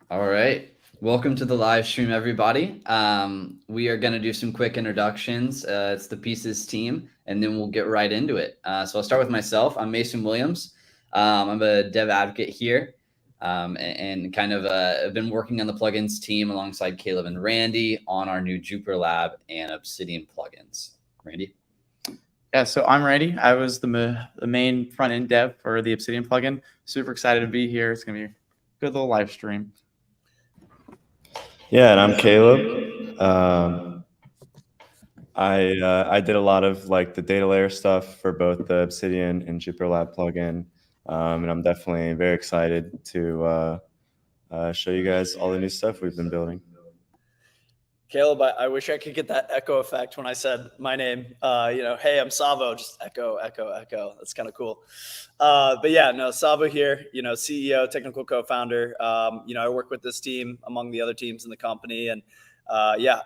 All right. Welcome to the live stream, everybody. We are going to do some quick introductions. It's the Pieces team, and then we'll get right into it. So I'll start with myself. I'm Mason Williams. I'm a dev advocate here, and kind of I've been working on the plugins team alongside Caleb and Randy on our new Jupyter Lab and Obsidian plugins. Randy? Yeah, so I'm Randy. I was the main front-end dev for the Obsidian plugin. Super excited to be here. It's going to be a good little live stream. Yeah, and I'm Caleb. I did a lot of like the data layer stuff for both the Obsidian and Jupyter Lab plugin, and I'm definitely very excited to show you guys all the new stuff we've been building. Caleb, I wish I could get that echo effect when I said my name. Hey, I'm Tsavo, just echo, echo, echo. That's kind of cool. But yeah, no, Tsavo here, CEO, technical co-founder. I work with this team among the other teams in the company, and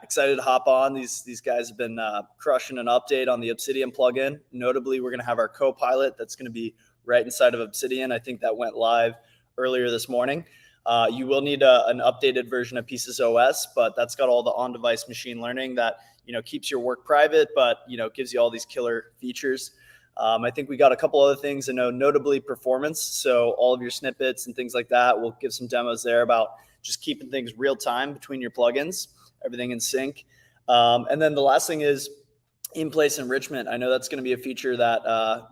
excited to hop on. These guys have been crushing an update on the Obsidian plugin. Notably, we're going to have our Copilot that's going to be right inside of Obsidian. I think that went live earlier this morning. You will need an updated version of Pieces OS, but that's got all the on-device machine learning that keeps your work private, but gives you all these killer features. I think we got a couple other things, notably performance. So all of your snippets and things like that, we'll give some demos there about just keeping things real time between your plugins, everything in sync. And then the last thing is in-place enrichment. I know that's going to be a feature that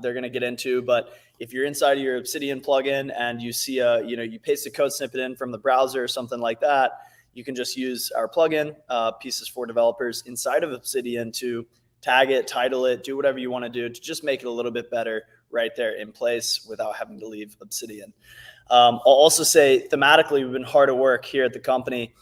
they're going to get into, but if you're inside of your Obsidian plugin and you see you paste a code snippet in from the browser or something like that, you can just use our plugin, Pieces for Developers, inside of Obsidian to tag it, title it, do whatever you want to do to just make it a little bit better right there in place without having to leave Obsidian. I'll also say thematically, we've been hard at work here at the company.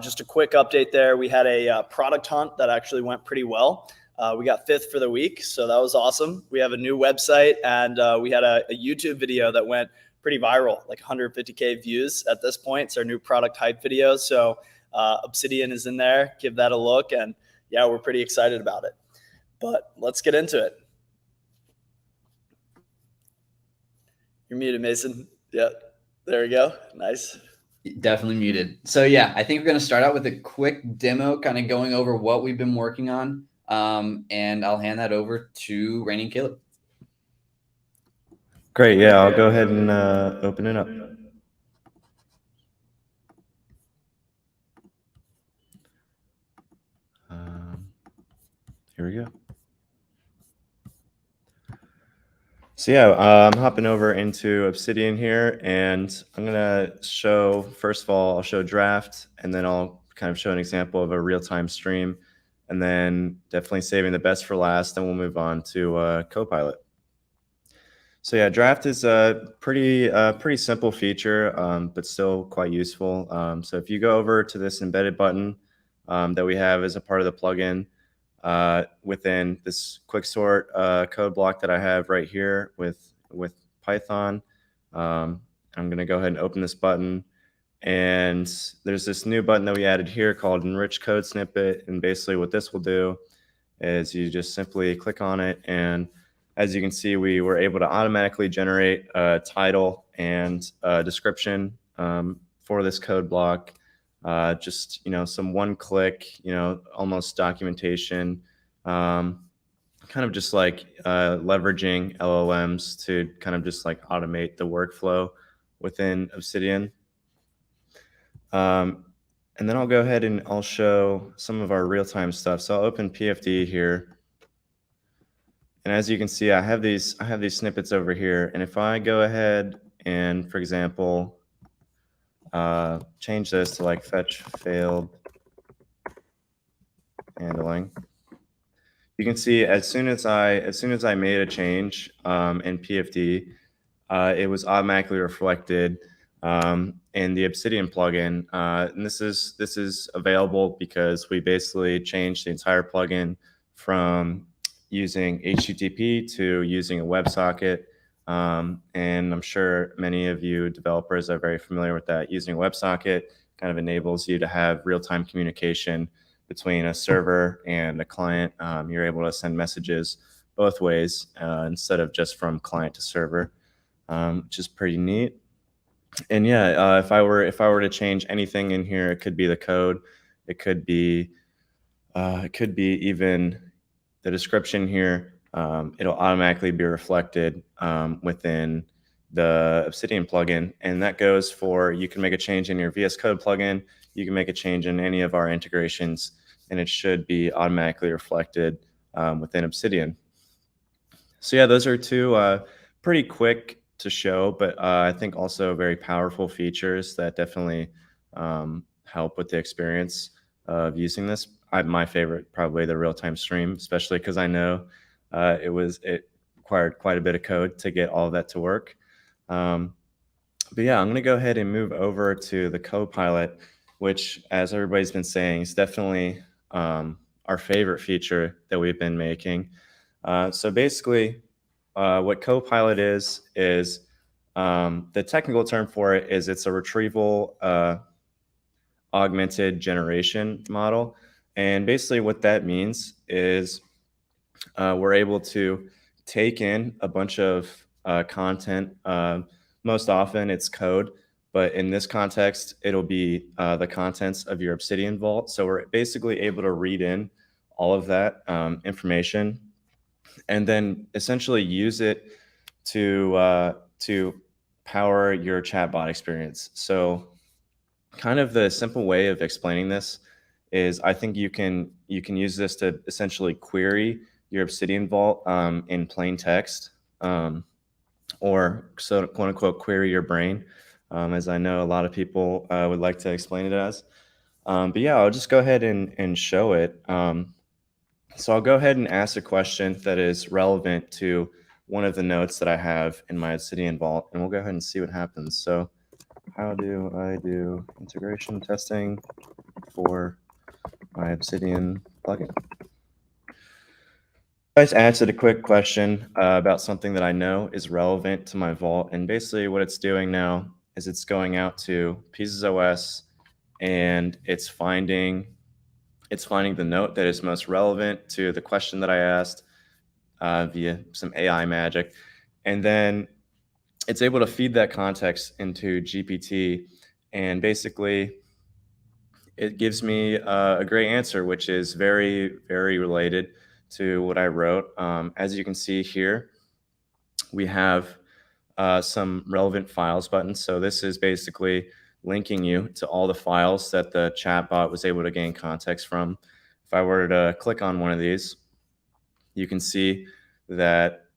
Just a quick update there. We had a product hunt that actually went pretty well. We got 5th for the week, so that was awesome. We have a new website, and we had a YouTube video that went pretty viral, like 150K views at this point. It's our new product hype video, so Obsidian is in there. Give that a look, and yeah, we're pretty excited about it. But let's get into it. You're muted, Mason. Yeah, there we go. Nice. Definitely muted. So yeah, I think we're going to start out with a quick demo, kind of going over what we've been working on. And I'll hand that over to Randy and Caleb. Great. Yeah, I'll go ahead and open it up. Here we go. So yeah, I'm hopping over into Obsidian here, and I'm going to show, first of all, I'll show draft, and then I'll kind of show an example of a real-time stream, and then definitely saving the best for last, and we'll move on to Copilot. So yeah, draft is a pretty simple feature, but still quite useful. So if you go over to this embedded button that we have as a part of the plugin, within this quick sort code block that I have right here with Python, I'm going to go ahead and open this button. And there's this new button that we added here called Enrich Code Snippet. And basically what this will do is you just simply click on it. And as you can see, we were able to automatically generate a title and a description for this code block. Just, some one click, almost documentation, kind of just like leveraging LLMs to kind of just like automate the workflow within Obsidian. And then I'll go ahead and I'll show some of our real-time stuff. So I'll open PFD here. And as you can see, I have these snippets over here. And if I go ahead and, for example, change this to like fetch failed handling, you can see as soon as I made a change in PFD, it was automatically reflected in the Obsidian plugin. And this is available because we basically changed the entire plugin from using HTTP to using a WebSocket. And I'm sure many of you developers are very familiar with that. Using a WebSocket kind of enables you to have real-time communication between a server and a client. You're able to send messages both ways instead of just from client to server, which is pretty neat. And yeah, if I were to change anything in here, it could be the code, it could be even the description here. It'll automatically be reflected within the Obsidian plugin, and that goes for, you can make a change in your VS Code plugin, you can make a change in any of our integrations, and it should be automatically reflected within Obsidian. So yeah, those are two pretty quick to show, but I think also very powerful features that definitely help with the experience of using this. My favorite, probably the real-time stream, especially because I know it required quite a bit of code to get all of that to work. But yeah, I'm going to go ahead and move over to the Copilot, which, as everybody's been saying, is definitely our favorite feature that we've been making. So basically, what Copilot is the technical term for it is it's a retrieval augmented generation model. And basically what that means is we're able to take in a bunch of content. Most often it's code, but in this context, it'll be the contents of your Obsidian vault. So we're basically able to read in all of that information and then essentially use it to power your chatbot experience. So kind of the simple way of explaining this is I think you can use this to essentially query your Obsidian vault in plain text, or so quote unquote query your brain, as I know a lot of people would like to explain it as. But yeah, I'll just go ahead and show it. So I'll go ahead and ask a question that is relevant to one of the notes that I have in my Obsidian vault, and we'll go ahead and see what happens. So how do I do integration testing for my Obsidian plugin? I just answered a quick question about something that I know is relevant to my vault, and basically what it's doing now is it's going out to Pieces OS and it's finding the note that is most relevant to the question that I asked via some AI magic, and then it's able to feed that context into GPT, and basically it gives me a great answer, which is very, very related to what I wrote. As you can see here, we have some relevant files buttons. So this is basically linking you to all the files that the chatbot was able to gain context from. If I were to click on one of these, you can see that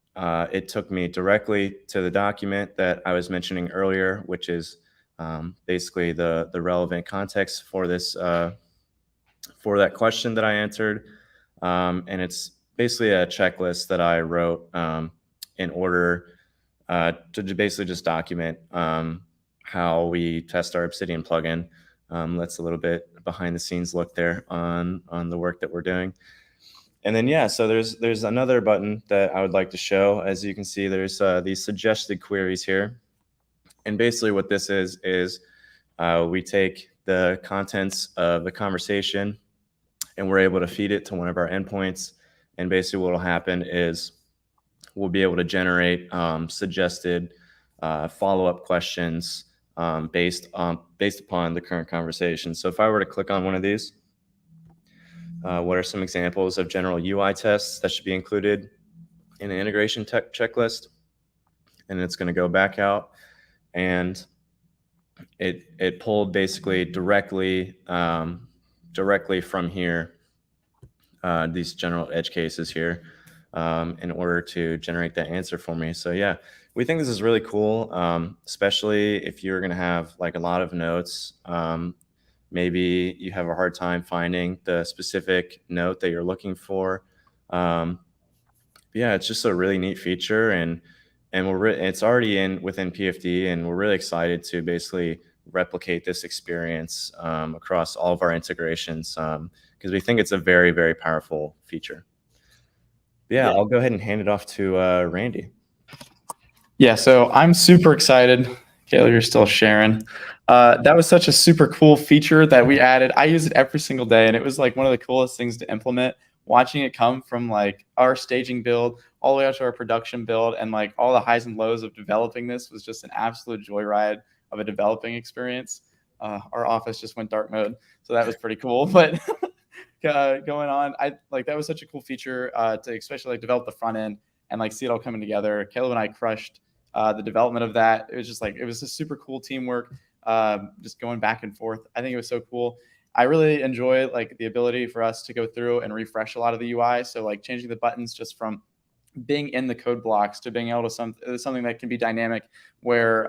it took me directly to the document that I was mentioning earlier, which is basically the relevant context for this for that question that I answered, and it's basically a checklist that I wrote in order to basically just document how we test our Obsidian plugin. That's a little bit behind the scenes look there on the work that we're doing. And then, yeah, so there's another button that I would like to show. As you can see, there's these suggested queries here. And basically what this is we take the contents of the conversation and we're able to feed it to one of our endpoints. And basically what will happen is we'll be able to generate suggested follow-up questions based upon the current conversation. So if I were to click on one of these, what are some examples of general UI tests that should be included in an integration checklist? And it's going to go back out, and it pulled basically directly from here these general edge cases here in order to generate that answer for me. So yeah, we think this is really cool, especially if you're going to have like a lot of notes. Maybe you have a hard time finding the specific note that you're looking for. Yeah, it's just a really neat feature, and it's already within PFD, and we're really excited to basically replicate this experience across all of our integrations because we think it's a very, very powerful feature. Yeah, I'll go ahead and hand it off to Randy. Yeah, so I'm super excited. Kayla, you're still sharing. That was such a super cool feature that we added. I use it every single day, and it was like one of the coolest things to implement. Watching it come from like our staging build all the way up to our production build, and like all the highs and lows of developing this was just an absolute joyride. of a developing experience. Our office just went dark mode, so that was pretty cool. But going on, that was such a cool feature to especially like develop the front end and like see it all coming together. Caleb and I crushed the development of that. It was just like, it was a super cool teamwork, just going back and forth. I think it was so cool. I really enjoy like the ability for us to go through and refresh a lot of the UI. So like changing the buttons just from being in the code blocks to being able to something that can be dynamic, where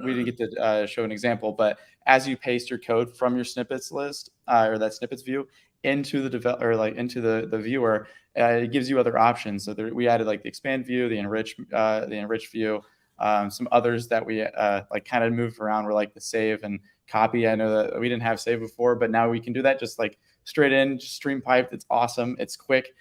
we didn't get to show an example, but as you paste your code from your snippets list or that snippets view into the into the viewer, it gives you other options. So we added like the expand view, the enrich view, some others that we like kind of moved around were like the save and copy. I know that we didn't have save before, but now we can do that just like straight in, just stream piped. It's awesome. It's quick.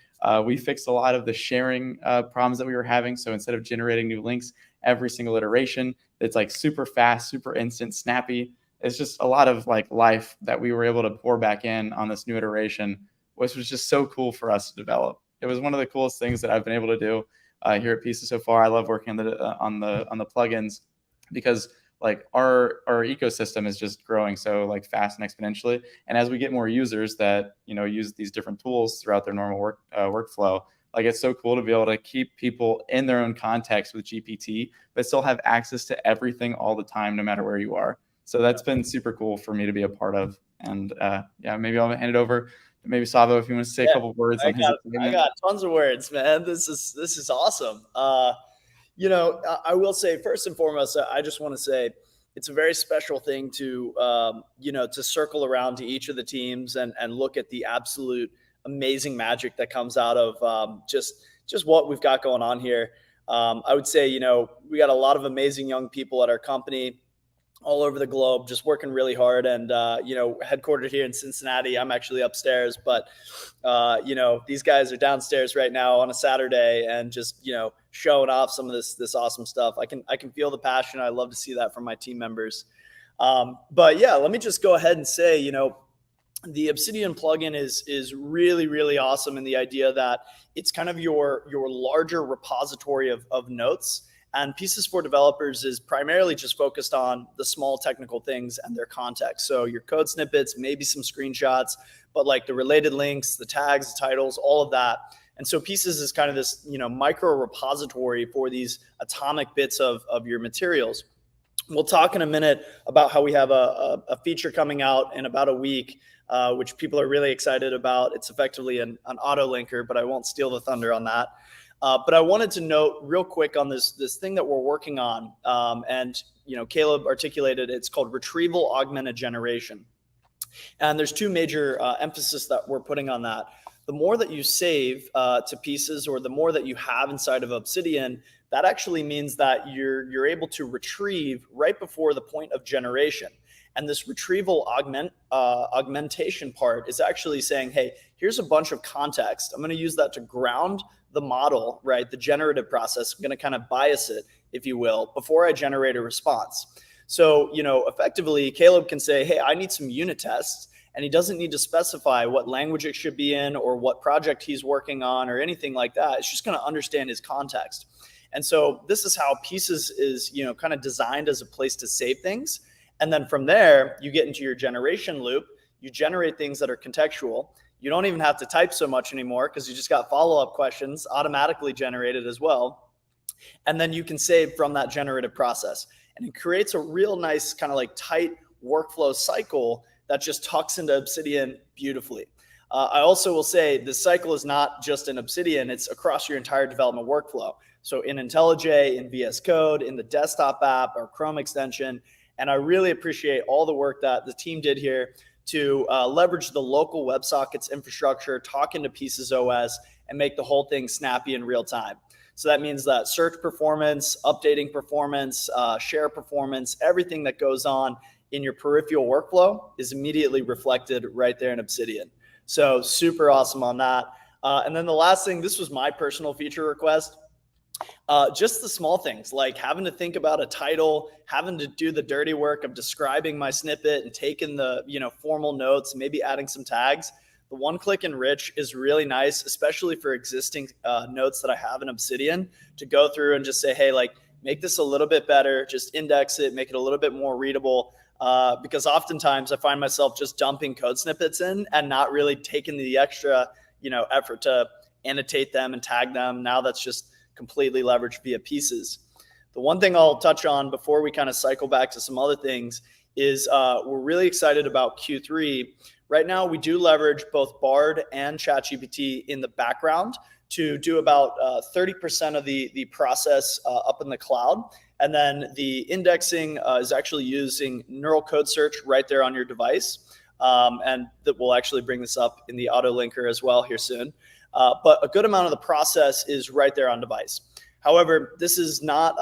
We fixed a lot of the sharing problems that we were having. So instead of generating new links every single iteration, it's like super fast, super instant, snappy. It's just a lot of like life that we were able to pour back in on this new iteration, which was just so cool for us to develop. It was one of the coolest things that I've been able to do here at Pieces so far. I love working on the plugins because like our ecosystem is just growing so like fast and exponentially. And as we get more users that, you know, use these different tools throughout their normal workflow, like it's so cool to be able to keep people in their own context with GPT, but still have access to everything all the time, no matter where you are. So that's been super cool for me to be a part of. And yeah, maybe I'll hand it over to maybe Tsavo if you want to say a couple of words on his opinion. I got tons of words, man. This is awesome. You know, I will say first and foremost, I just want to say it's a very special thing to, you know, to circle around to each of the teams and look at the absolute amazing magic that comes out of just what we've got going on here. I would say, you know, we got a lot of amazing young people at our company all over the globe, just working really hard. And, you know, headquartered here in Cincinnati. I'm actually upstairs, but, you know, these guys are downstairs right now on a Saturday and just, you know, showing off some of this awesome stuff. I can feel the passion. I love to see that from my team members. But yeah, let me just go ahead and say, you know, the Obsidian plugin is really, really awesome in the idea that it's kind of your larger repository of notes. And Pieces for Developers is primarily just focused on the small technical things and their context. So your code snippets, maybe some screenshots, but like the related links, the tags, the titles, all of that. And so Pieces is kind of this, you know, micro repository for these atomic bits of your materials. We'll talk in a minute about how we have a feature coming out in about a week, which people are really excited about. It's effectively an auto linker, but I won't steal the thunder on that. But I wanted to note real quick on this thing that we're working on, and you know, Caleb articulated it's called Retrieval Augmented Generation, and there's two major emphasis that we're putting on that. The more that you save to Pieces, or the more that you have inside of Obsidian, that actually means that you're able to retrieve right before the point of generation. And this retrieval augmentation part is actually saying, hey, here's a bunch of context. I'm going to use that to ground the model, right? The generative process. I'm going to kind of bias it, if you will, before I generate a response. So, you know, effectively, Caleb can say, hey, I need some unit tests. And he doesn't need to specify what language it should be in or what project he's working on or anything like that. It's just going to understand his context. And so this is how Pieces is, you know, kind of designed as a place to save things. And then from there, you get into your generation loop. You generate things that are contextual. You don't even have to type so much anymore because you just got follow-up questions automatically generated as well. And then you can save from that generative process. And it creates a real nice kind of like tight workflow cycle that just tucks into Obsidian beautifully. I also will say this cycle is not just in Obsidian, it's across your entire development workflow. So in IntelliJ, in VS Code, in the desktop app, or Chrome extension. And I really appreciate all the work that the team did here to leverage the local WebSockets infrastructure, talk into Pieces OS, and make the whole thing snappy in real time. So that means that search performance, updating performance, share performance, everything that goes on in your peripheral workflow is immediately reflected right there in Obsidian. So super awesome on that. And then the last thing, this was my personal feature request. Just the small things like having to think about a title, having to do the dirty work of describing my snippet and taking the, you know, formal notes, maybe adding some tags. The one-click enrich is really nice, especially for existing notes that I have in Obsidian, to go through and just say, hey, like, make this a little bit better, just index it, make it a little bit more readable. Because oftentimes I find myself just dumping code snippets in and not really taking the extra, effort to annotate them and tag them. Now that's just completely leveraged via pieces. The one thing I'll touch on before we kind of cycle back to some other things is we're really excited about Q3. Right now, we do leverage both Bard and ChatGPT in the background to do about 30% of the process up in the cloud. And then the indexing is actually using neural code search right there on your device. And that we'll actually bring this up in the auto linker as well here soon. But a good amount of the process is right there on device. However, this is not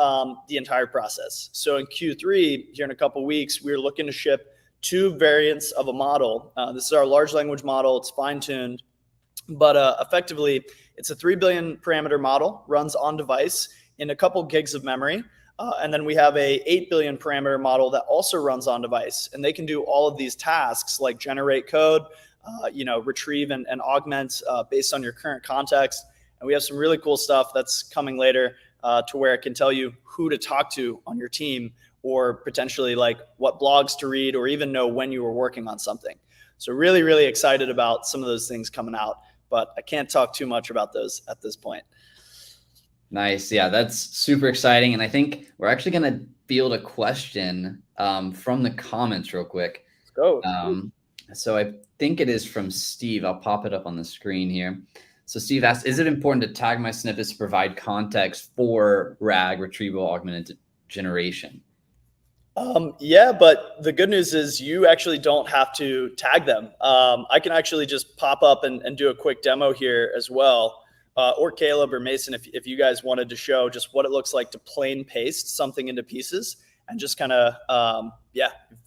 the entire process. So in Q3, here in a couple of weeks, we're looking to ship 2 variants of a model. This is our large language model. It's fine-tuned, but effectively, it's a 3 billion parameter model, runs on device in a couple gigs of memory. And then we have a 8 billion parameter model that also runs on device. And they can do all of these tasks like generate code, retrieve and augment based on your current context. And we have some really cool stuff that's coming later to where it can tell you who to talk to on your team, or potentially like what blogs to read, or even know when you were working on something. So really, really excited about some of those things coming out, but I can't talk too much about those at this point. Nice. Yeah, that's super exciting. And I think we're actually going to field a question from the comments real quick. Let's go. So I think it is from Steve. I'll pop it up on the screen here. So Steve asked, is it important to tag my snippets to provide context for RAG, retrieval, augmented generation? Yeah, but the good news is you actually don't have to tag them. I can actually just pop up and do a quick demo here as well. Or Caleb or Mason, if you guys wanted to show just what it looks like to plain paste something into pieces and just kind of,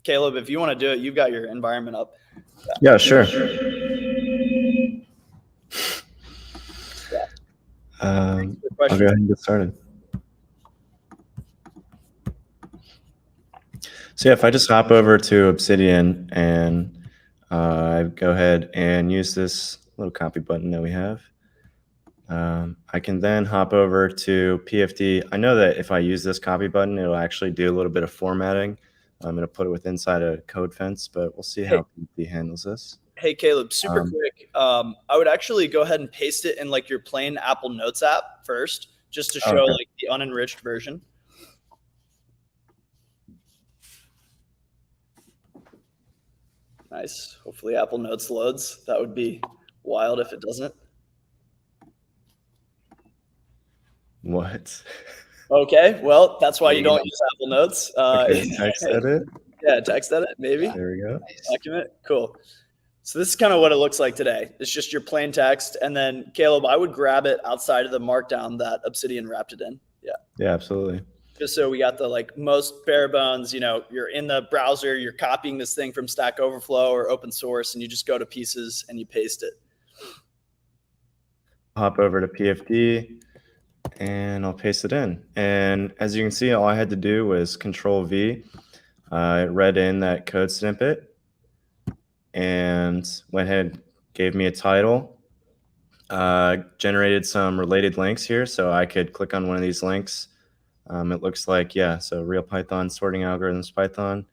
Caleb, if you want to do it, you've got your environment up. Yeah, sure. I'll go ahead and get started. So yeah, if I just hop over to Obsidian and go ahead and use this little copy button that we have, I can then hop over to PFD. I know that if I use this copy button, it'll actually do a little bit of formatting. I'm going to put it with inside a code fence, but we'll see how PFD handles this. Hey, Caleb, super quick. I would actually go ahead and paste it in like your plain Apple Notes app first, just to show like the unenriched version. Nice. Hopefully Apple Notes loads. That would be wild if it doesn't. What? Okay, well, that's why you don't use Apple Notes. Text edit? Yeah, text edit, maybe. There we go. Document, cool. So this is kind of what it looks like today. It's just your plain text. And then, Caleb, I would grab it outside of the markdown that Obsidian wrapped it in. Yeah. Yeah, absolutely. Just so we got the like most bare bones, you're in the browser, you're copying this thing from Stack Overflow or open source, and you just go to pieces and you paste it. Hop over to PFD and I'll paste it in. And as you can see, all I had to do was Control V. It read in that code snippet and went ahead, gave me a title, generated some related links here. So I could click on one of these links. It looks like, so Real Python Sorting Algorithms Python.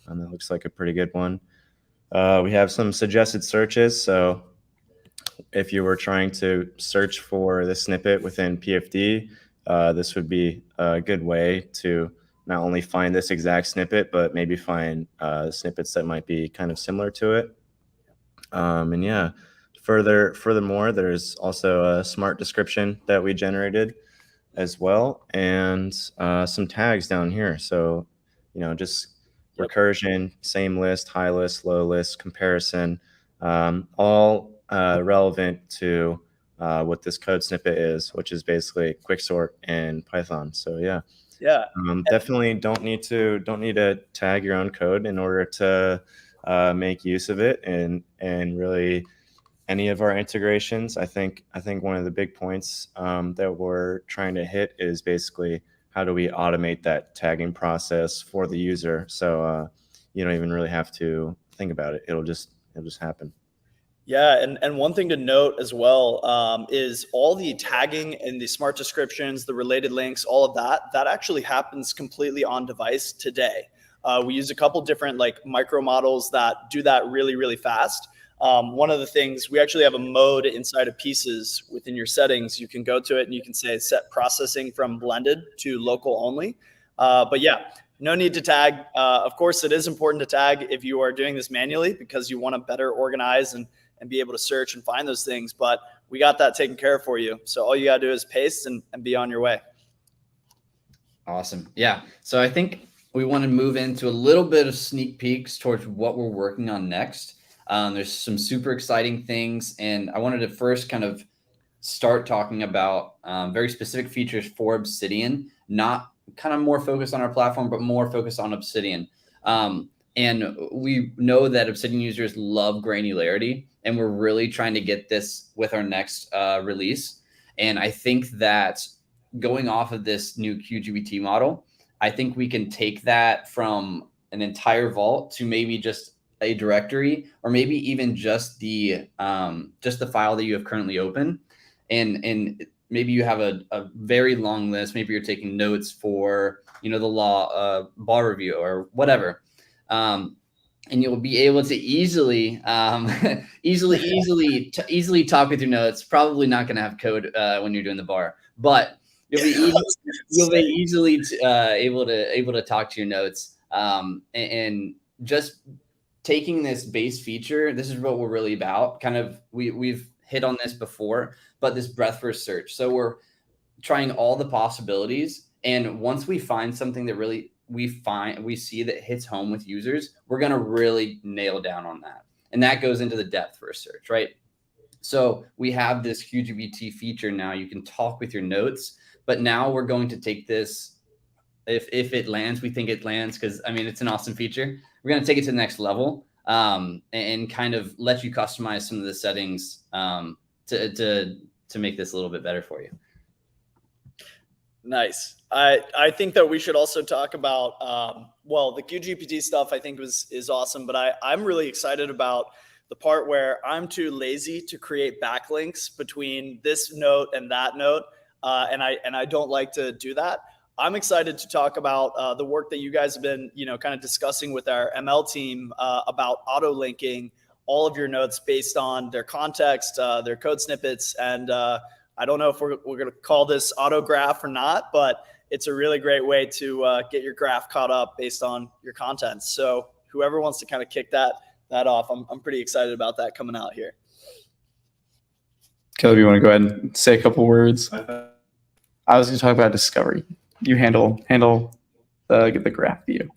That looks like a pretty good one. We have some suggested searches. So if you were trying to search for the snippet within PFD, this would be a good way to not only find this exact snippet, but maybe find snippets that might be kind of similar to it. Furthermore, there's also a smart description that we generated as well, and some tags down here. So, just recursion, same list, high list, low list, comparison, all relevant to what this code snippet is, which is basically quicksort in Python. So definitely don't need to tag your own code in order to make use of it, and really any of our integrations. I think one of the big points that we're trying to hit is basically how do we automate that tagging process for the user, so you don't even really have to think about it. It'll just happen. Yeah, and one thing to note as well is all the tagging and the smart descriptions, the related links, all of that actually happens completely on device today. We use a couple different like micro models that do that really, really fast. One of the things, we actually have a mode inside of Pieces within your settings. You can go to it and you can say set processing from blended to local only. But yeah, no need to tag. Of course, it is important to tag if you are doing this manually because you want to better organize and be able to search and find those things. But we got that taken care of for you. So all you got to do is paste and be on your way. Awesome. Yeah. So I think we want to move into a little bit of sneak peeks towards what we're working on next. There's some super exciting things. And I wanted to first kind of start talking about very specific features for Obsidian, not kind of more focused on our platform, but more focused on Obsidian. And we know that Obsidian users love granularity, and we're really trying to get this with our next release. And I think that going off of this new QGBT model, I think we can take that from an entire vault to maybe just a directory, or maybe even just the file that you have currently open. And maybe you have a very long list. Maybe you're taking notes for, the law bar review or whatever. And you'll be able to easily talk with your notes. Probably not going to have code when you're doing the bar, but you'll be easily able to talk to your notes. And just taking this base feature, this is what we're really about. Kind of, we've hit on this before, but this breadth first search. So we're trying all the possibilities, and once we find something that really we see that hits home with users, we're going to really nail down on that. And that goes into the depth first search, right? So we have this QGBT feature now. You can talk with your notes, but now we're going to take this, if it lands, we think it lands, because I mean, it's an awesome feature. We're going to take it to the next level and kind of let you customize some of the settings to make this a little bit better for you. Nice. I think that we should also talk about, the QGBT stuff I think is awesome, but I'm really excited about the part where I'm too lazy to create backlinks between this note and that note. And I don't like to do that. I'm excited to talk about the work that you guys have been, kind of discussing with our ML team about auto linking all of your notes based on their context, their code snippets. And I don't know if we're going to call this autograph or not, but it's a really great way to get your graph caught up based on your content. So whoever wants to kind of kick that off, I'm pretty excited about that coming out here. Caleb, you want to go ahead and say a couple words? I was going to talk about discovery. You handle the graph view.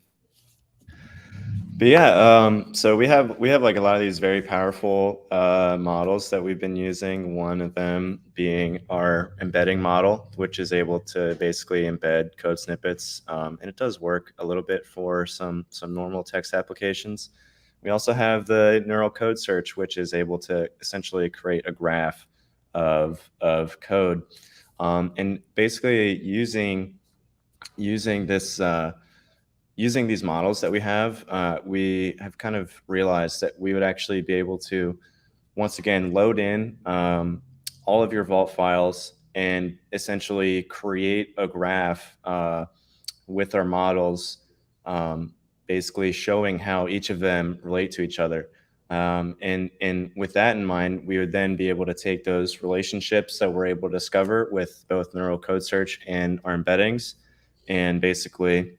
But yeah, so we have like a lot of these very powerful models that we've been using. One of them being our embedding model, which is able to basically embed code snippets, and it does work a little bit for some normal text applications. We also have the neural code search, which is able to essentially create a graph of code, and basically using this. Using these models that we have kind of realized that we would actually be able to, once again, load in all of your Vault files and essentially create a graph with our models, basically showing how each of them relate to each other. And with that in mind, we would then be able to take those relationships that we're able to discover with both neural code search and our embeddings, and basically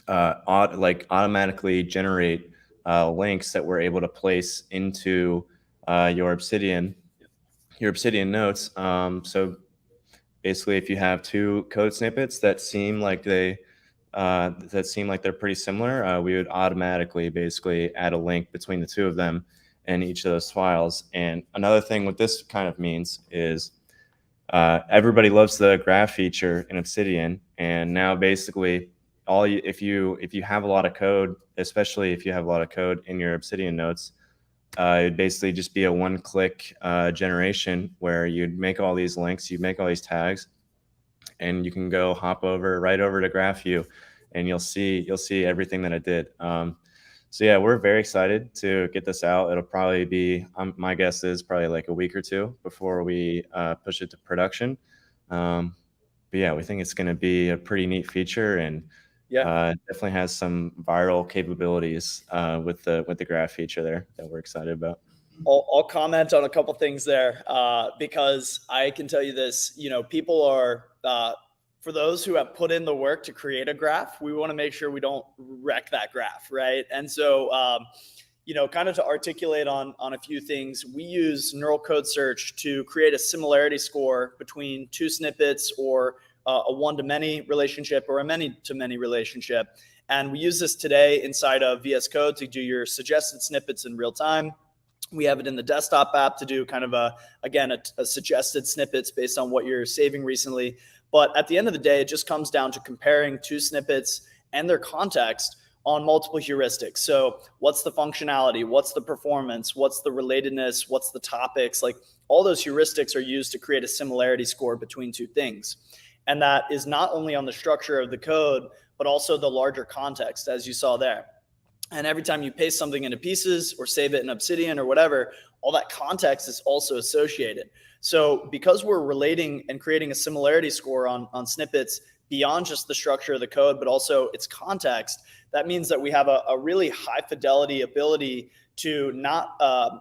automatically generate links that we're able to place into your Obsidian notes. So basically, if you have two code snippets that seem like they're pretty similar, we would automatically basically add a link between the two of them in each of those files. And another thing what this kind of means is everybody loves the graph feature in Obsidian, and now basically if you have a lot of code, especially if you have a lot of code in your Obsidian notes, it'd basically just be a one-click generation where you'd make all these links, you make all these tags, and you can hop right over to GraphView, and you'll see everything that it did. So yeah, we're very excited to get this out. It'll probably be, my guess is probably like a week or two before we push it to production. But yeah, we think it's going to be a pretty neat feature, and definitely has some viral capabilities with the graph feature there that we're excited about. I'll comment on a couple things there because I can tell you this, people are, for those who have put in the work to create a graph, we want to make sure we don't wreck that graph, right? And so, kind of to articulate on a few things, we use neural code search to create a similarity score between two snippets, or a one-to-many relationship, or a many-to-many relationship. And we use this today inside of VS Code to do your suggested snippets in real time. We have it in the desktop app to do kind of a suggested snippets based on what you're saving recently. But at the end of the day, it just comes down to comparing two snippets and their context on multiple heuristics. So what's the functionality? What's the performance? What's the relatedness? What's the topics? Like, all those heuristics are used to create a similarity score between two things. And that is not only on the structure of the code, but also the larger context, as you saw there. And every time you paste something into pieces or save it in Obsidian or whatever, all that context is also associated. So because we're relating and creating a similarity score on snippets beyond just the structure of the code, but also its context, that means that we have a really high fidelity ability to not I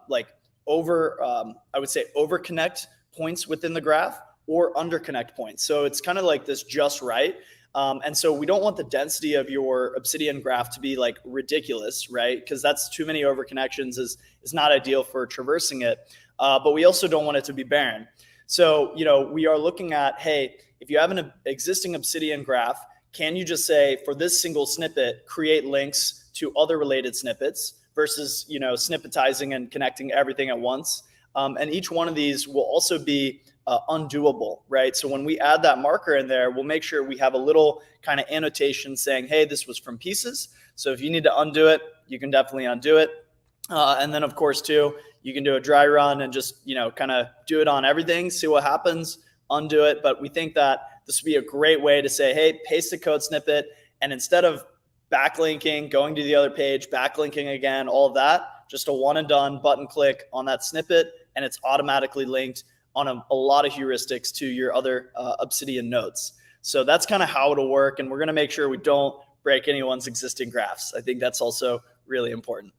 would say overconnect points within the graph or underconnect points. So it's kind of like this just right. And so we don't want the density of your Obsidian graph to be like ridiculous, right? Because that's too many overconnections is not ideal for traversing it. But we also don't want it to be barren. So, we are looking at, hey, if you have an existing Obsidian graph, can you just say, for this single snippet, create links to other related snippets versus, snippetizing and connecting everything at once? And each one of these will also be undoable, right? So when we add that marker in there, we'll make sure we have a little kind of annotation saying, hey, this was from pieces. So if you need to undo it, you can definitely undo it. And then, of course, too, you can do a dry run and just, kind of do it on everything, see what happens, undo it. But we think that this would be a great way to say, hey, paste a code snippet. And instead of backlinking, going to the other page, backlinking again, all of that, just a one and done button click on that snippet, and it's automatically linked on a lot of heuristics to your other Obsidian nodes. So that's kind of how it'll work. And we're going to make sure we don't break anyone's existing graphs. I think that's also really important.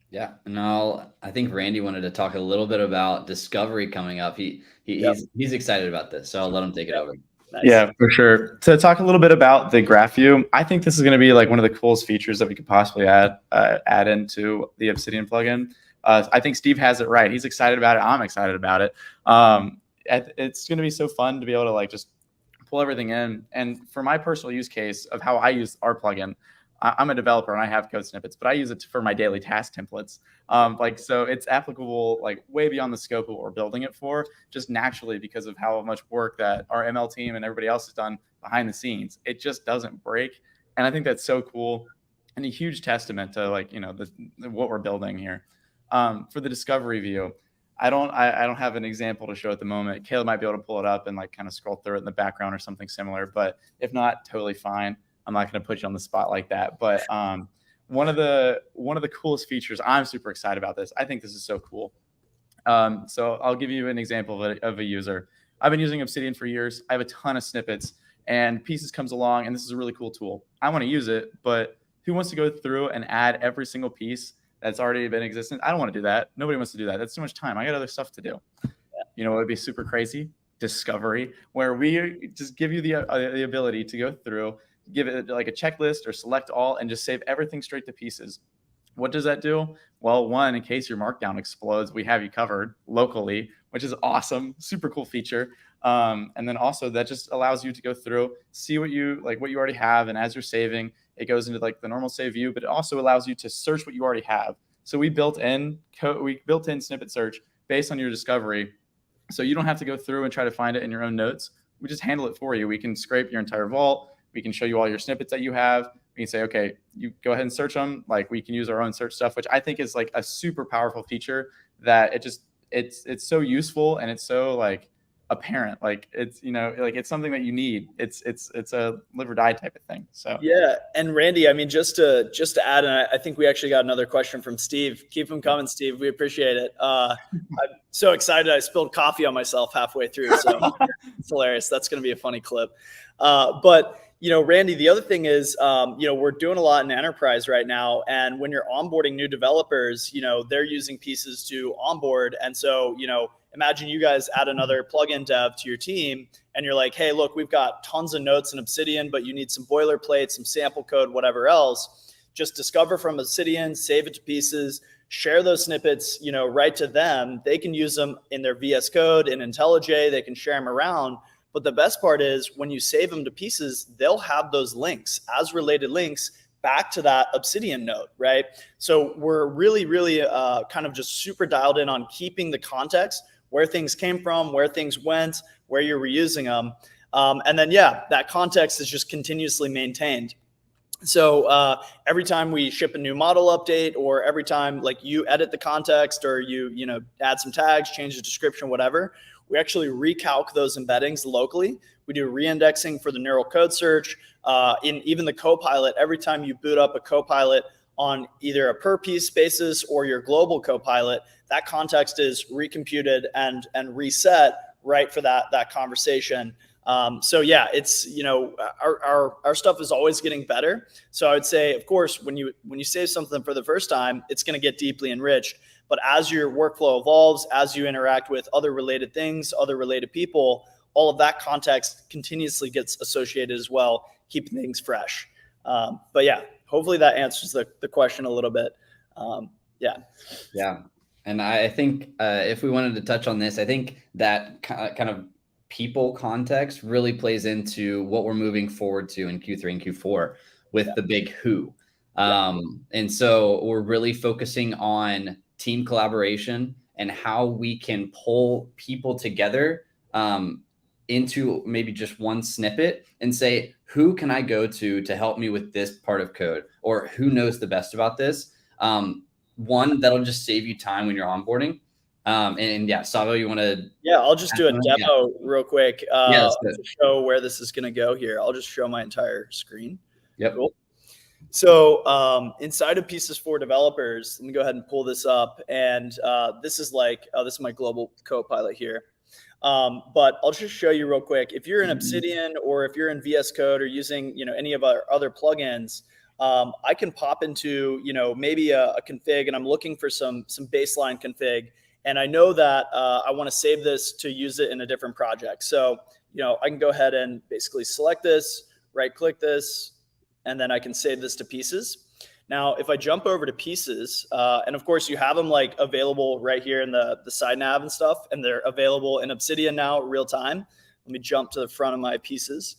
Yeah. Now, I think Randy wanted to talk a little bit about discovery coming up. He's excited about this, so I'll let him take it over. Nice. Yeah, for sure. To talk a little bit about the graph view, I think this is going to be like one of the coolest features that we could possibly add into the Obsidian plugin. I think Steve has it right. He's excited about it. I'm excited about it. It's going to be so fun to be able to like just pull everything in. And for my personal use case of how I use our plugin, I'm a developer and I have code snippets, but I use it for my daily task templates. So it's applicable like way beyond the scope of what we're building it for, just naturally because of how much work that our ML team and everybody else has done behind the scenes. It just doesn't break. And I think that's so cool and a huge testament to like, what we're building here. For the discovery view, I don't have an example to show at the moment. Caleb might be able to pull it up and like kind of scroll through it in the background or something similar, but if not, totally fine. I'm not going to put you on the spot like that. But one of the coolest features, I'm super excited about this. I think this is so cool. So I'll give you an example of a user. I've been using Obsidian for years. I have a ton of snippets, and Pieces comes along, and this is a really cool tool. I want to use it, but who wants to go through and add every single piece that's already been existent? I don't want to do that. Nobody wants to do that. That's too much time. I got other stuff to do. It would be super crazy. Discovery, where we just give you the ability to go through, give it like a checklist or select all and just save everything straight to Pieces. What does that do? Well, one, in case your markdown explodes, we have you covered locally, which is awesome. Super cool feature. And then also that just allows you to go through, see what you already have. And as you're saving, it goes into like the normal save view, but it also allows you to search what you already have. So we built in snippet search based on your discovery. So you don't have to go through and try to find it in your own notes. We just handle it for you. We can scrape your entire vault. We can show you all your snippets that you have. We can say, okay, you go ahead and search them. Like we can use our own search stuff, which I think is like a super powerful feature that it's so useful and it's so like apparent. Like it's, like it's something that you need. It's a live or die type of thing. So yeah. And Randy, I mean, just to add, and I think we actually got another question from Steve. Keep them coming, Steve. We appreciate it. I'm so excited. I spilled coffee on myself halfway through. So it's hilarious. That's going to be a funny clip. But Randy, the other thing is, we're doing a lot in enterprise right now. And when you're onboarding new developers, they're using pieces to onboard. And so, imagine you guys add another plugin dev to your team and you're like, hey, look, we've got tons of notes in Obsidian, but you need some boilerplate, some sample code, whatever else. Just discover from Obsidian, save it to pieces, share those snippets, right to them. They can use them in their VS Code, in IntelliJ, they can share them around. But the best part is when you save them to pieces, they'll have those links as related links back to that Obsidian node, right? So we're really, really kind of just super dialed in on keeping the context, where things came from, where things went, where you're reusing them. And then, that context is just continuously maintained. So every time we ship a new model update, or every time like you edit the context, or you add some tags, change the description, whatever, we actually recalc those embeddings locally. We do reindexing for the neural code search. In even the Copilot, every time you boot up a Copilot on either a per piece basis or your global Copilot, that context is recomputed and reset right for that conversation. So it's, our stuff is always getting better. So I would say, of course, when you save something for the first time, it's going to get deeply enriched. But as your workflow evolves, as you interact with other related things, other related people, all of that context continuously gets associated as well, keeping things fresh. But hopefully that answers the question a little bit. Yeah. And I think if we wanted to touch on this, I think that kind of people context really plays into what we're moving forward to in Q3 and Q4 with the big who. And so we're really focusing on team collaboration and how we can pull people together into maybe just one snippet and say, who can I go to help me with this part of code, or who knows the best about this? One, that'll just save you time when you're onboarding. Tsavo, you want to? Yeah, I'll just do a demo real quick to show where this is going to go here. I'll just show my entire screen. Yep. Cool. So inside of Pieces for Developers, let me go ahead and pull this up. And this is this is my global Copilot here. But I'll just show you real quick. If you're in Obsidian, or if you're in VS Code, or using any of our other plugins, I can pop into maybe a config, and I'm looking for some baseline config. And I know that I want to save this to use it in a different project. So, I can go ahead and basically select this, right click this, and then I can save this to pieces. Now, if I jump over to pieces, and of course you have them available right here in the side nav and stuff, and they're available in Obsidian now real time. Let me jump to the front of my pieces.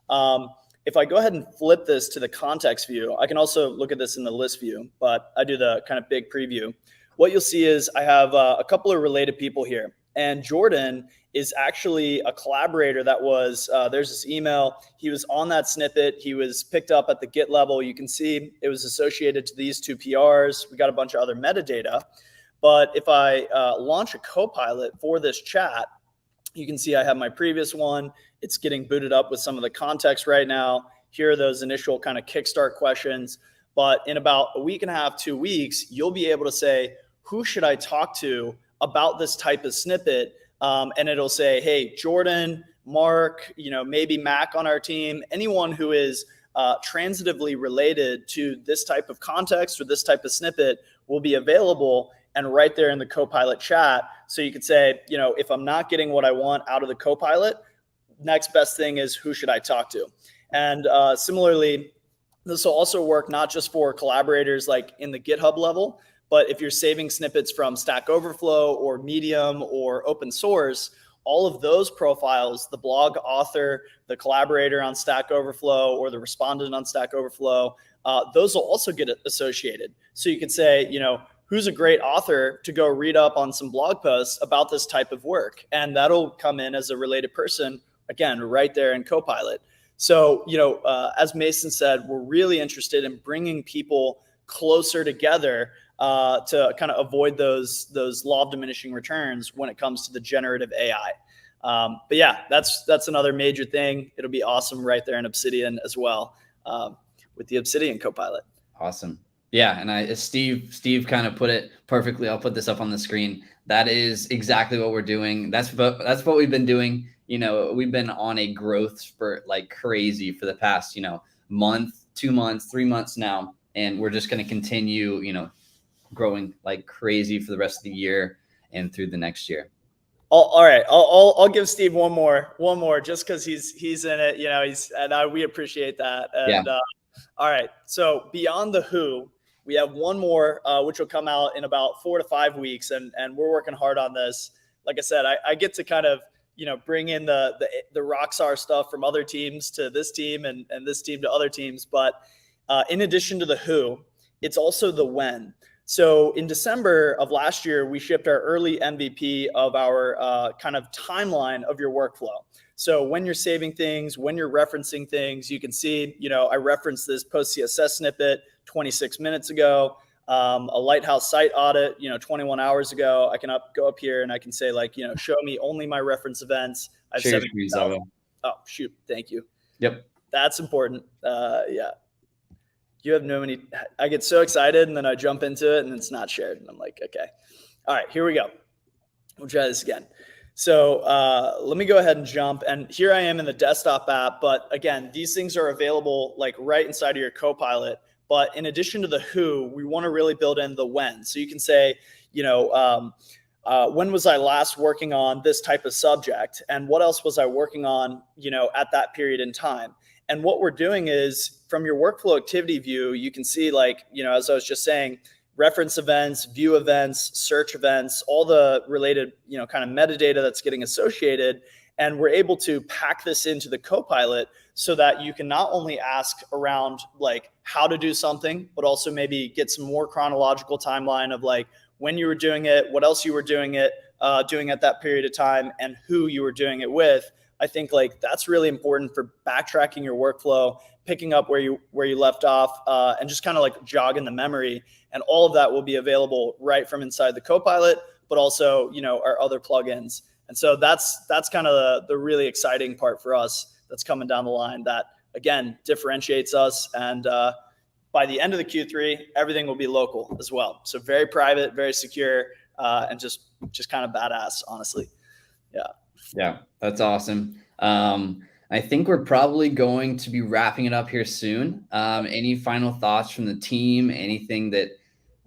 If I go ahead and flip this to the context view, I can also look at this in the list view, but I do the kind of big preview. What you'll see is I have a couple of related people here. And Jordan is actually a collaborator that was, there's this email. He was on that snippet. He was picked up at the Git level. You can see it was associated to these two PRs. We got a bunch of other metadata. But if I launch a Copilot for this chat, you can see I have my previous one. It's getting booted up with some of the context right now. Here are those initial kind of kickstart questions. But in about a week and a half, 2 weeks, you'll be able to say, who should I talk to about this type of snippet? And it'll say, hey, Jordan, Mark, maybe Mac on our team, anyone who is transitively related to this type of context or this type of snippet will be available, and right there in the Copilot chat. So you could say, if I'm not getting what I want out of the Copilot, next best thing is, who should I talk to? And similarly, this will also work not just for collaborators like in the GitHub level, but if you're saving snippets from Stack Overflow or Medium or open source, all of those profiles, the blog author, the collaborator on Stack Overflow, or the respondent on Stack Overflow, those will also get associated. So you could say, who's a great author to go read up on some blog posts about this type of work? And that'll come in as a related person, again, right there in Copilot. So, as Mason said, we're really interested in bringing people closer together to kind of avoid those law of diminishing returns when it comes to the generative AI. But yeah, that's another major thing. It'll be awesome right there in Obsidian as well, with the Obsidian Copilot. Awesome. Yeah, and Steve kind of put it perfectly. I'll put this up on the screen. That is exactly what we're doing. That's what we've been doing. You know, we've been on a growth spurt like crazy for the past, you know, month, 2 months, 3 months now, and we're just going to continue, you know, growing like crazy for the rest of the year and through the next year. All right, I'll give Steve one more, just because he's in it. You know, we appreciate that. And Yeah. All right, so beyond the who, we have one more, which will come out in about 4 to 5 weeks, and we're working hard on this. Like I said, I get to kind of, you know, bring in the rockstar stuff from other teams to this team and this team to other teams. But in addition to the who, it's also the when. So in December of last year, we shipped our early MVP of our kind of timeline of your workflow. So when you're saving things, when you're referencing things, you can see, you know, I referenced this post CSS snippet 26 minutes ago, a Lighthouse site audit, you know, 21 hours ago. I can go up here and I can say, like, you know, show me only my reference events. I've Share your screen, Tsavo. Oh, shoot. Thank you. Yep. That's important. Yeah. You have no many. I get so excited and then I jump into it and it's not shared. And I'm like, okay. All right, here we go. We'll try this again. So let me go ahead and jump. And here I am in the desktop app. But again, these things are available like right inside of your Copilot. But in addition to the who, we want to really build in the when. So you can say, you know, when was I last working on this type of subject? And what else was I working on, you know, at that period in time? And what we're doing is from your workflow activity view, you can see, like, you know, as I was just saying, reference events, view events, search events, all the related, you know, kind of metadata that's getting associated. And we're able to pack this into the Copilot so that you can not only ask around like how to do something, but also maybe get some more chronological timeline of like when you were doing it, what else you were doing at that period of time, and who you were doing it with. I think like that's really important for backtracking your workflow, picking up where you left off, and just kind of like jogging the memory. And all of that will be available right from inside the Copilot, but also, you know, our other plugins. And so that's kind of the really exciting part for us that's coming down the line that, again, differentiates us. And by the end of the Q3, everything will be local as well. So very private, very secure, and just kind of badass, honestly. Yeah. Yeah, that's awesome. I think we're probably going to be wrapping it up here soon. Any final thoughts from the team? Anything that,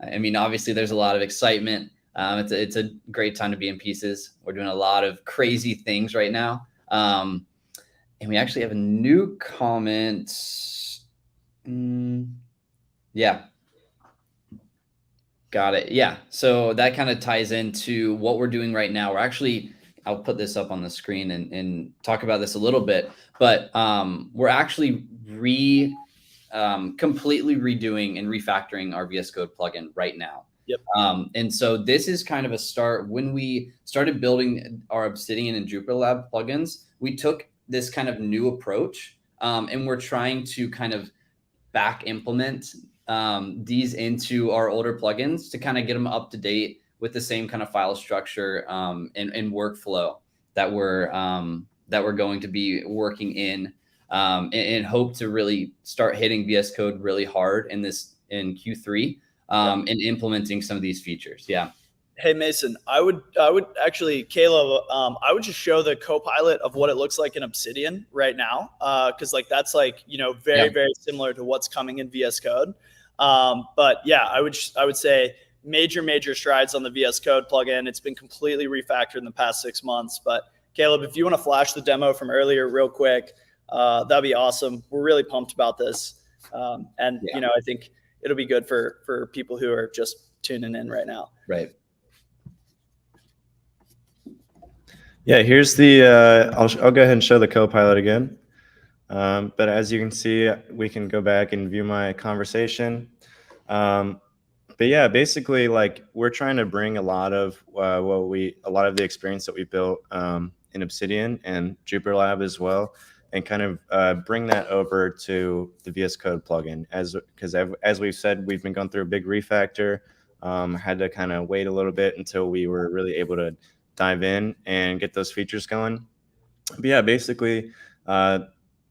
I mean, obviously there's a lot of excitement. It's a great time to be in pieces. We're doing a lot of crazy things right now. And we actually have a new comment. Yeah. Got it. Yeah. So that kind of ties into what we're doing right now. We're actually, I'll put this up on the screen and talk about this a little bit, but we're actually completely redoing and refactoring our VS Code plugin right now. Yep. And so this is kind of a start. When we started building our Obsidian and Jupyter Lab plugins, we took this kind of new approach, and we're trying to kind of back implement these into our older plugins to kind of get them up to date with the same kind of file structure and workflow that we're going to be working in, and hope to really start hitting VS Code really hard in Q3, and implementing some of these features. Yeah. Hey, Mason, I would actually, Caleb, I would just show the Copilot of what it looks like in Obsidian right now. Cause like, that's like, you know, very similar to what's coming in VS Code. But yeah, I would say major strides on the VS Code plugin. It's been completely refactored in the past 6 months, but Caleb, if you want to flash the demo from earlier real quick, that'd be awesome. We're really pumped about this. You know, I think it'll be good for people who are just tuning in right now. Right. Yeah, here's the, I'll go ahead and show the Copilot again. But as you can see, we can go back and view my conversation. But yeah, basically, like, we're trying to bring a lot of the experience that we built in Obsidian and Jupyter Lab as well, and kind of bring that over to the VS Code plugin. Because as we've said, we've been going through a big refactor. Had to kind of wait a little bit until we were really able to dive in and get those features going. But yeah, basically,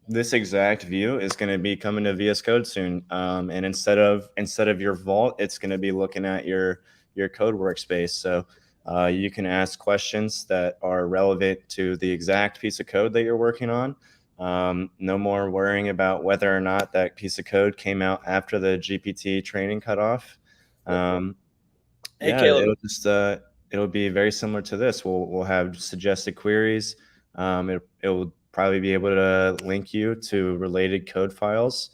this exact view is going to be coming to VS Code soon. And instead of your vault, it's going to be looking at your code workspace. So you can ask questions that are relevant to the exact piece of code that you're working on. No more worrying about whether or not that piece of code came out after the GPT training cutoff. Hey, Caleb. It'll be very similar to this. We'll have suggested queries. It will probably be able to link you to related code files.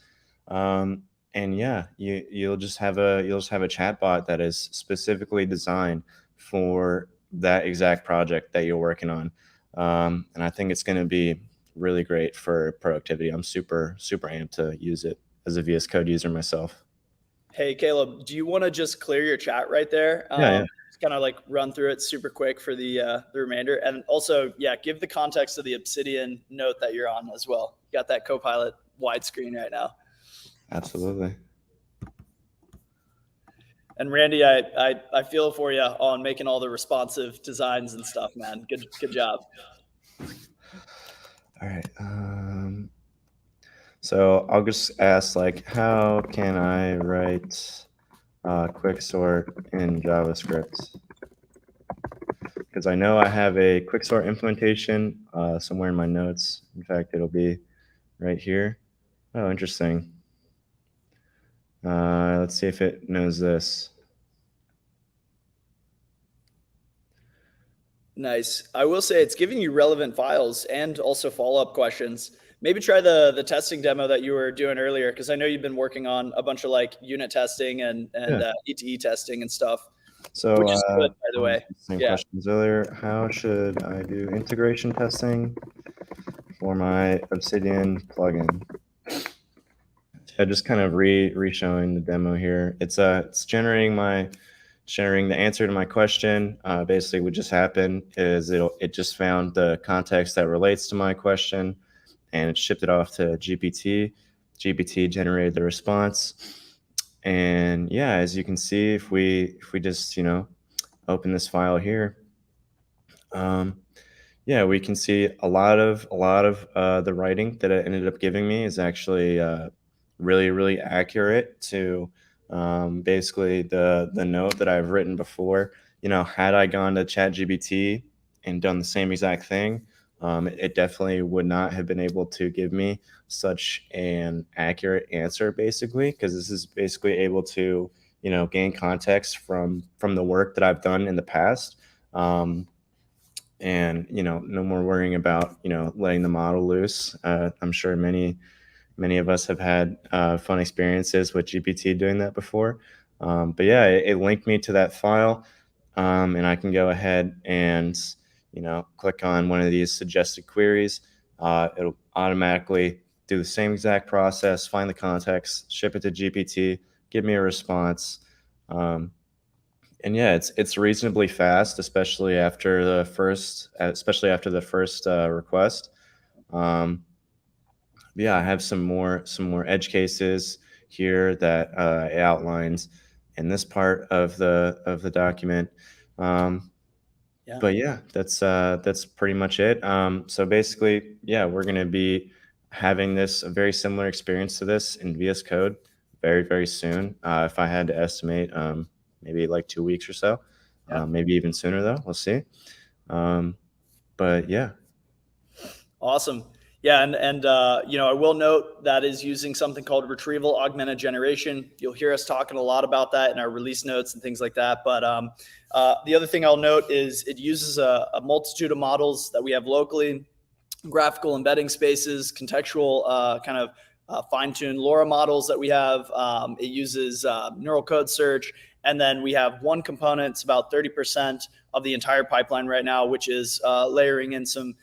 And yeah, you'll just have a chatbot that is specifically designed for that exact project that you're working on. And I think it's going to be really great for productivity. I'm super amped to use it as a VS Code user myself. Hey, Caleb, do you want to just clear your chat right there? Yeah. Just kind of like run through it super quick for the remainder. And also, yeah, give the context of the Obsidian note that you're on as well. You got that Copilot widescreen right now. Absolutely. And Randy, I feel for you on making all the responsive designs and stuff, man. Good job. All right. So I'll just ask, like, how can I write quicksort in JavaScript? Because I know I have a quicksort implementation somewhere in my notes. In fact, it'll be right here. Oh, interesting. Let's see if it knows this. Nice. I will say it's giving you relevant files and also follow-up questions. Maybe try the testing demo that you were doing earlier, because I know you've been working on a bunch of like unit testing and ETE testing and stuff. So, which is good, by the way. Same questions earlier. How should I do integration testing for my Obsidian plugin? I just kind of re-showing the demo here. It's generating the answer to my question. Basically, what just happened is it just found the context that relates to my question, and it shipped it off to GPT. GPT generated the response. And yeah, as you can see, if we just, open this file here, yeah, we can see a lot of the writing that it ended up giving me is actually really accurate to basically the note that I've written before. Had I gone to ChatGPT and done the same exact thing, it definitely would not have been able to give me such an accurate answer, basically, because this is basically able to, gain context from the work that I've done in the past. And, no more worrying about, letting the model loose. I'm sure many of us have had fun experiences with GPT doing that before. But yeah, it linked me to that file, and I can go ahead and, click on one of these suggested queries. It'll automatically do the same exact process, find the context, ship it to GPT, give me a response. And yeah, it's reasonably fast, especially after the first request. Yeah, I have some more edge cases here that it outlines in this part of the document. But yeah, that's pretty much it. So basically, yeah, we're going to be having a very similar experience to this in VS Code very soon. If I had to estimate, maybe like 2 weeks or so, maybe even sooner though. We'll see. But yeah. Awesome. Yeah, and I will note that is using something called Retrieval Augmented Generation. You'll hear us talking a lot about that in our release notes and things like that. But the other thing I'll note is it uses a multitude of models that we have locally, graphical embedding spaces, contextual kind of fine-tuned LoRa models that we have. It uses neural code search. And then we have one component, it's about 30% of the entire pipeline right now, which is layering in some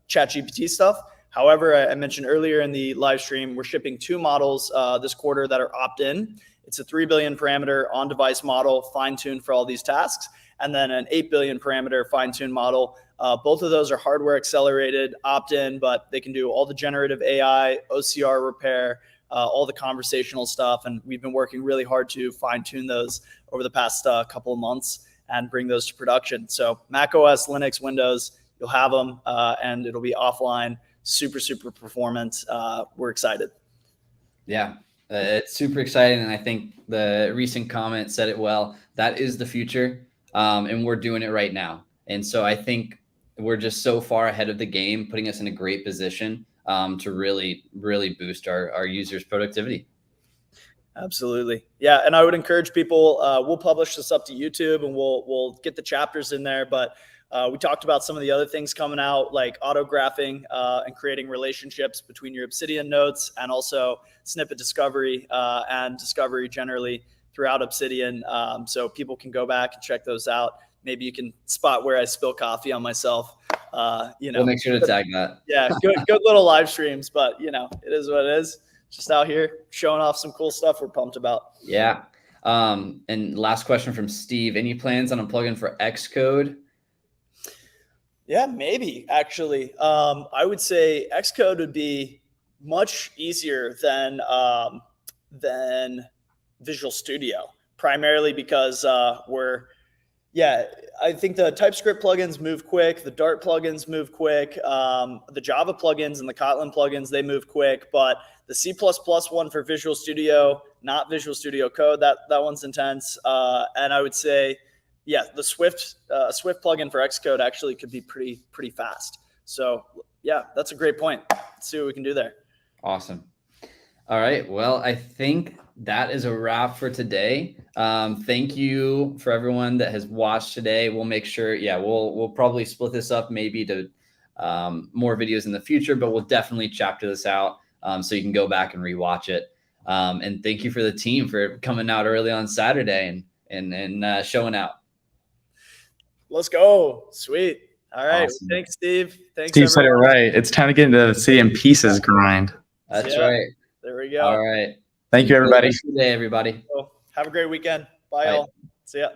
ChatGPT stuff. However, I mentioned earlier in the live stream, we're shipping 2 models this quarter that are opt-in. It's a 3 billion parameter on-device model, fine-tuned for all these tasks, and then an 8 billion parameter fine-tuned model. Both of those are hardware accelerated, opt-in, but they can do all the generative AI, OCR repair, all the conversational stuff. And we've been working really hard to fine-tune those over the past couple of months. and bring those to production. So Mac OS, Linux, Windows, you'll have them, and it'll be offline, super, super performant. We're excited. Yeah, it's super exciting. And I think the recent comment said it well. That is the future, and we're doing it right now. And so I think we're just so far ahead of the game, putting us in a great position to really, really boost our users' productivity. Absolutely. Yeah. And I would encourage people, we'll publish this up to YouTube and we'll get the chapters in there. But we talked about some of the other things coming out, like autographing and creating relationships between your Obsidian notes, and also snippet discovery and discovery generally throughout Obsidian. So people can go back and check those out. Maybe you can spot where I spill coffee on myself. We'll make sure to tag that. Yeah, good little live streams, but it is what it is. Just out here showing off some cool stuff we're pumped about. Yeah. And last question from Steve. Any plans on a plugin for Xcode? Yeah, maybe actually. I would say Xcode would be much easier than Visual Studio, primarily because I think the TypeScript plugins move quick. The Dart plugins move quick. The Java plugins and the Kotlin plugins, they move quick. But the C++ one for Visual Studio, not Visual Studio Code, that one's intense. And I would say, yeah, the Swift plugin for Xcode actually could be pretty fast. So yeah, that's a great point. Let's see what we can do there. Awesome. All right. Well, I think that is a wrap for today. Thank you for everyone that has watched today. We'll make sure, we'll probably split this up maybe to more videos in the future, but we'll definitely chapter this out so you can go back and rewatch it. And thank you for the team for coming out early on Saturday and showing out. Let's go. Sweet. All right. Awesome. Thanks, Steve. Thanks. Steve said it right. It's time to get into the Obsidian pieces grind. That's right. There we go. All right. Thank you, everybody. Have a good day, everybody. Have a great weekend. Bye. All. See ya.